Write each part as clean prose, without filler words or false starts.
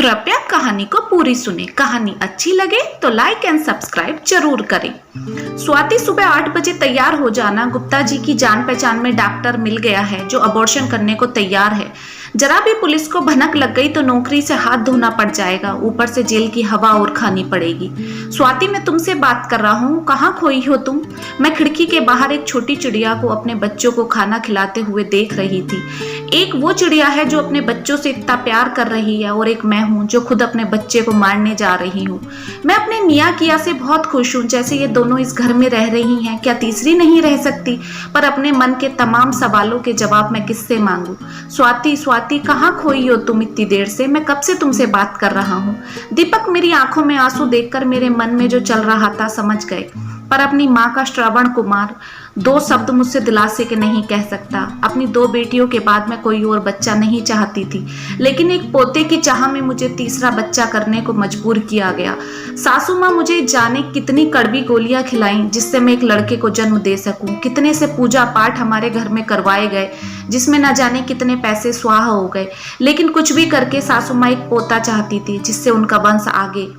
कृपया कहानी को पूरी सुने। कहानी अच्छी लगे तो लाइक एंड सब्सक्राइब जरूर करें। स्वाति सुबह 8 बजे तैयार हो जाना। गुप्ता जी की जान पहचान में डॉक्टर मिल गया है जो अबॉर्शन करने को तैयार है। जरा भी पुलिस को भनक लग गई तो नौकरी से हाथ धोना पड़ जाएगा, ऊपर से जेल की हवा और खानी पड़ेगी। स्वाति, मैं तुमसे बात कर रहा हूँ, कहाँ खोई हो तुम? मैं खिड़की के बाहर एक छोटी चिड़िया को अपने बच्चों को खाना खिलाते हुए देख रही थी। एक वो चिड़िया है जो अपने बच्चों से इतना प्यार कर रही है और एक मैं हूँ जो खुद अपने बच्चे को मारने जा रही हूँ। मैं अपने मियाँ किया से बहुत खुश हूँ, जैसे ये दोनों इस घर में रह रही हैं। क्या तीसरी नहीं रह सकती? पर अपने मन के तमाम सवालों के जवाब मैं किससे मांगू? स्वाति, स्वाति, कहाँ खोई हो तुम इतनी देर से? मैं कब से तुमसे बात कर रहा हूँ। दीपक मेरी आंखों में आंसू देखकर मेरे मन में जो चल रहा था समझ गए, पर अपनी माँ का श्रवण कुमार 2 शब्द मुझसे दिलासे के नहीं कह सकता। अपनी 2 बेटियों के बाद मैं कोई और बच्चा नहीं चाहती थी, लेकिन एक पोते की चाह में मुझे तीसरा बच्चा करने को मजबूर किया गया। सासू माँ मुझे जाने कितनी कड़वी गोलियां खिलाईं जिससे मैं एक लड़के को जन्म दे सकूं। कितने से पूजा पाठ हमारे घर में करवाए गए जिसमें न जाने कितने पैसे स्वाहा हो गए, लेकिन कुछ भी करके सासू माँ एक पोता चाहती थी जिससे उनका वंश आगे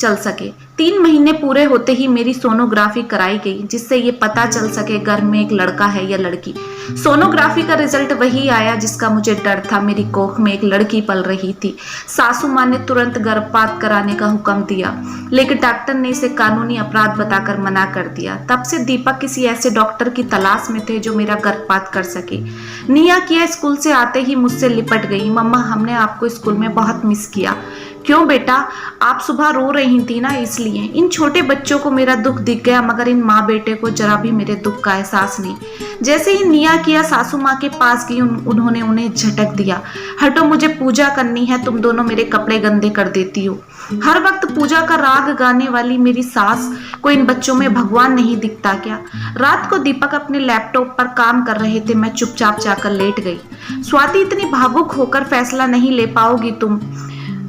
चल सके। 3 महीने पूरे होते ही मेरी सोनोग्राफी कराई गई जिससे ये पता चल सके घर में एक लड़का है या लड़की। सोनोग्राफी का रिजल्ट वही आया जिसका मुझे डर था। मेरी कोख में एक लड़की पल रही थी। सासू माँ ने तुरंत गर्भपात कराने का हुक्म दिया, लेकिन डॉक्टर ने इसे कानूनी अपराध बताकर मना कर दिया। तब से दीपक किसी ऐसे डॉक्टर की तलाश में थे जो मेरा गर्भपात कर सके। निया किया स्कूल से आते ही मुझसे लिपट गई। मम्मा, हमने आपको स्कूल में बहुत मिस किया। क्यों बेटा? आप सुबह रो रही थी ना, इसलिए। इन छोटे बच्चों को मेरा दुख दिख गया, मगर इन माँ बेटे को जरा भी मेरे दुख का एहसास नहीं। जैसे ही निया किया सासू माँ के पास गई, उन्होंने उन्हें झटक दिया। हटो, मुझे पूजा करनी है, तुम दोनों मेरे कपड़े गंदे कर देती हो। हर वक्त पूजा का राग गाने वाली मेरी सास को इन बच्चों में भगवान नहीं दिखता क्या? रात को दीपक अपने लैपटॉप पर काम कर रहे थे, मैं चुपचाप जाकर लेट गई। स्वाति, इतनी भावुक होकर फैसला नहीं ले पाओगी तुम,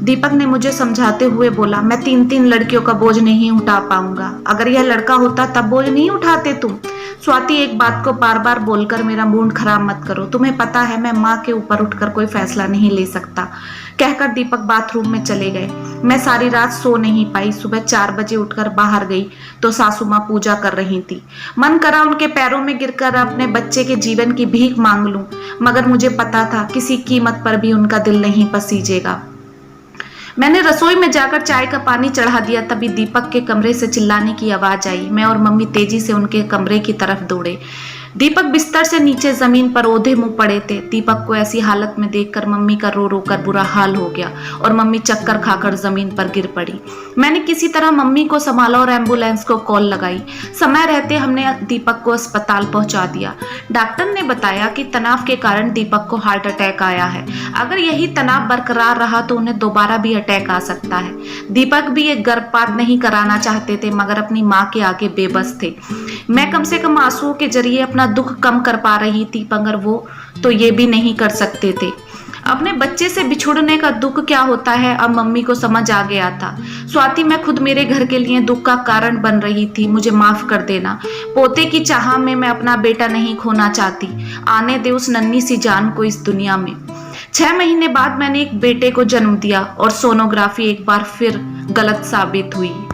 दीपक ने मुझे समझाते हुए बोला। मैं 3 लड़कियों का बोझ नहीं उठा पाऊंगा। अगर यह लड़का होता तब बोझ नहीं उठाते तुम। स्वाति, एक बात को बार बार बोलकर मेरा मूड खराब मत करो। तुम्हें पता है मैं माँ के ऊपर उठकर कोई फैसला नहीं ले सकता। कहकर दीपक बाथरूम में चले गए। मैं सारी रात सो नहीं पाई। सुबह 4 बजे उठकर बाहर गई तो सासू माँ पूजा कर रही थी। मन करा उनके पैरों में गिरकर अपने बच्चे के जीवन की भीख मांग लूं, मगर मुझे पता था किसी कीमत पर भी उनका दिल नहीं पसीजेगा। मैंने रसोई में जाकर चाय का पानी चढ़ा दिया, तभी दीपक के कमरे से चिल्लाने की आवाज आई। मैं और मम्मी तेजी से उनके कमरे की तरफ दौड़े। दीपक बिस्तर से नीचे जमीन पर औंधे मुंह पड़े थे। दीपक को ऐसी हालत में देखकर मम्मी का रो रो कर बुरा हाल हो गया और मम्मी चक्कर खाकर जमीन पर गिर पड़ी। मैंने किसी तरह मम्मी को संभाला और एम्बुलेंस को कॉल लगाई। समय रहते हमने दीपक को अस्पताल पहुंचा दिया। डॉक्टर ने बताया कि तनाव के कारण दीपक को हार्ट अटैक आया है। अगर यही तनाव बरकरार रहा तो उन्हें दोबारा भी अटैक आ सकता है। दीपक भी एक गर्भपात नहीं कराना चाहते थे, मगर अपनी माँ के आगे बेबस थे। मैं कम से कम आंसुओं के जरिए अपना दुख कम कर पा रही थी, मगर वो तो ये भी नहीं कर सकते थे। अपने बच्चे से बिछुड़ने का दुख क्या होता है अब मम्मी को समझ आ गया था। स्वाति, मैं खुद मेरे घर के लिए दुख का कारण बन रही थी। मुझे माफ कर देना। पोते की चाह में मैं अपना बेटा नहीं खोना चाहती। आने दे उस नन्ही सी जान को इस दुनिया में। 6 महीने बाद मैंने एक बेटे को जन्म दिया और सोनोग्राफी एक बार फिर गलत साबित हुई।